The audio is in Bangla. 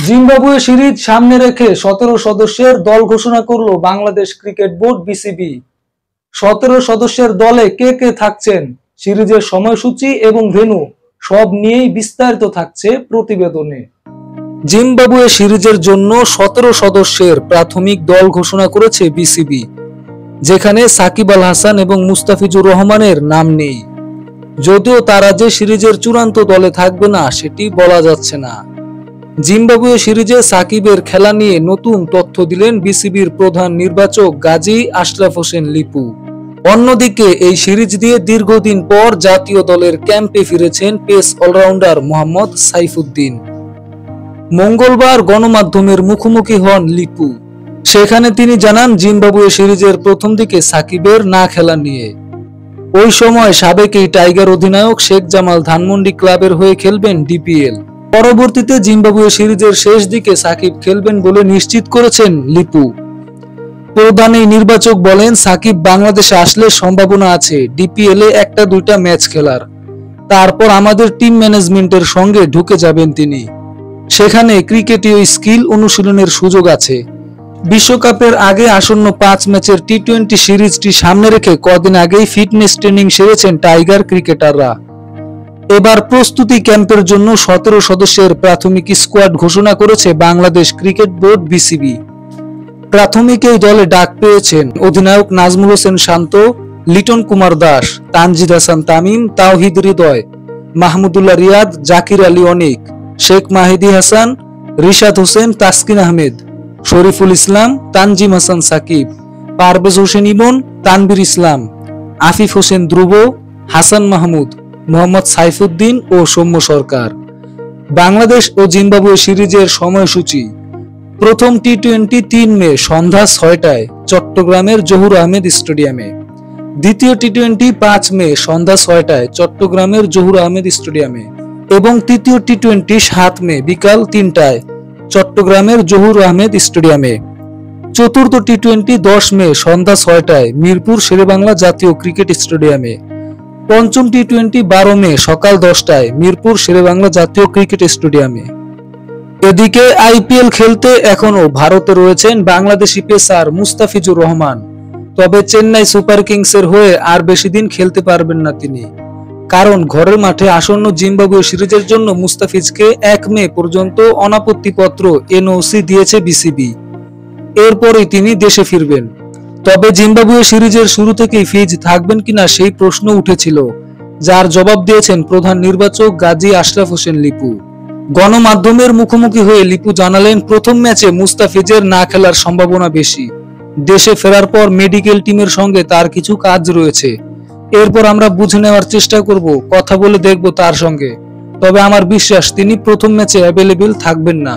জিম্বাবুয়ে সিরিজ সামনে রেখে 17 সদস্যের দল ঘোষণা করলো বাংলাদেশ ক্রিকেট বোর্ড বিসিবি। 17 সদস্যের দলে কে কে থাকছেন, সিরিজের সময়সূচি এবং ভেন্যু সব নিয়েই বিস্তারিত থাকছে প্রতিবেদনে। জিম্বাবুয়ে সিরিজের জন্য 17 সদস্যের প্রাথমিক দল ঘোষণা করেছে বিসিবি, যেখানে সাকিব আল হাসান এবং মুস্তাফিজুর রহমানের নাম নেই। যদিও তারা যে সিরিজের চূড়ান্ত দলে থাকবে না সেটি বলা যাচ্ছে না। জিম্বাবুয়ে সিরিজে সাকিবের খেলা নিয়ে নতুন তথ্য দিলেন বিসিবির প্রধান নির্বাচক গাজী আশরাফ হোসেন লিপু। অন্যদিকে এই সিরিজ দিয়ে দীর্ঘদিন পর জাতীয় দলের ক্যাম্পে ফিরেছেন পেস অলরাউন্ডার মোহাম্মদ সাইফুদ্দিন। মঙ্গলবার গণমাধ্যমের মুখোমুখি হন লিপু। সেখানে তিনি জানান জিম্বাবুয়ে সিরিজের প্রথম দিকে সাকিবের না খেলা নিয়ে। ওই সময় সাবেক এই টাইগার অধিনায়ক শেখ জামাল ধানমন্ডি ক্লাবের হয়ে খেলবেন ডিপিএল। পরবর্তীতে জিম্বাবুয়ে সিরিজের শেষ দিকে সাকিব খেলবেন বলে নিশ্চিত করেছেন লিপু। প্রধান এই নির্বাচক বলেন, সাকিব বাংলাদেশে আসলে সম্ভাবনা আছে ডিপিএল এ 1-2টা ম্যাচ খেলার। তারপর আমাদের টিম ম্যানেজমেন্টের সঙ্গে ঢুকে যাবেন তিনি। সেখানে ক্রিকেটীয় স্কিল অনুশীলনের সুযোগ আছে। বিশ্বকাপের আগে আসন্ন 5 ম্যাচের টি-20 সিরিজটি সামনে রেখে কদিন আগেই ফিটনেস ট্রেনিং সেরেছেন টাইগার ক্রিকেটাররা। এবার প্রস্তুতি ক্যাম্পের জন্য 17 সদস্যের প্রাথমিক স্কোয়াড ঘোষণা করেছে বাংলাদেশ ক্রিকেট বোর্ড বিসিবি। প্রাথমিক এই দলে ডাক পেয়েছেন অধিনায়ক নাজমুল হোসেন শান্ত, লিটন কুমার দাস, তানজিদ হাসান তামিম, তাওহিদ হৃদয়, মাহমুদুল্লাহ রিয়াদ, জাকির আলী অনিক, শেখ মাহিদি হাসান, রিশাদ হোসেন, তাসকিন আহমেদ, শরীফুল ইসলাম, তানজিম হাসান সাকিব, পারভেজ হোসেন ইমন, তানভীর ইসলাম, আফিফ হোসেন ধ্রুব, হাসান মাহমুদ, মোহাম্মদ সাইফুদ্দিন ও সৌম্য সরকার। বাংলাদেশ ও জিম্বাবুয়ে সিরিজের সময়সূচি: প্রথম টি-20 3 মে সন্ধ্যা 6টায় চট্টগ্রামের জহুর আহমেদ স্টেডিয়ামে। দ্বিতীয় টি-20 5 মে সন্ধ্যা 6টায় চট্টগ্রামের জহুর আহমেদ স্টেডিয়ামে এবং তৃতীয় টি-20 7 মে বিকাল 3টায় চট্টগ্রামের জহুর আহমেদ স্টেডিয়ামে। চতুর্থ টি-20 10 মে সন্ধ্যা 6টায় মিরপুর শেরেবাংলা জাতীয় ক্রিকেট স্টেডিয়ামে। পঞ্চম টি-20 12 মে সকাল 10টায় মিরপুর শেরেবাংলা জাতীয় ক্রিকেট স্টেডিয়ামে। এদিকে আইপিএল খেলতে এখনো ভারতে রয়েছেন বাংলাদেশি পেসার মুস্তাফিজুর রহমান। তবে চেন্নাই সুপার কিংসের হয়ে আর বেশি দিন খেলতে পারবেন না তিনি, কারণ ঘরের মাঠে আসন্ন জিম্বাবুয়ে সিরিজের জন্য মুস্তাফিজকে 1 মে পর্যন্ত অনাপত্তিপত্র এনওসি দিয়েছে বিসিবি। এরপরই তিনি দেশে ফিরবেন। তবে জিম্বাবুয়ে সিরিজের শুরু থেকেই ফিজ থাকবেন কিনা সেই প্রশ্ন উঠেছিল, যার জবাব দিয়েছেন প্রধান নির্বাচক গাজী আশরাফ হোসেন লিপু। গণমাধ্যমের মুখোমুখি হয়ে লিপু জানালেন, প্রথম ম্যাচে মুস্তাফিজের না খেলার সম্ভাবনা বেশি। দেশে ফেরার পর মেডিকেল টিমের সঙ্গে তার কিছু কাজ রয়েছে। এরপর আমরা বুঝে নেওয়ার চেষ্টা করব, কথা বলে দেখব তার সঙ্গে। তবে আমার বিশ্বাস তিনি প্রথম ম্যাচে অ্যাভেলেবেল থাকবেন না।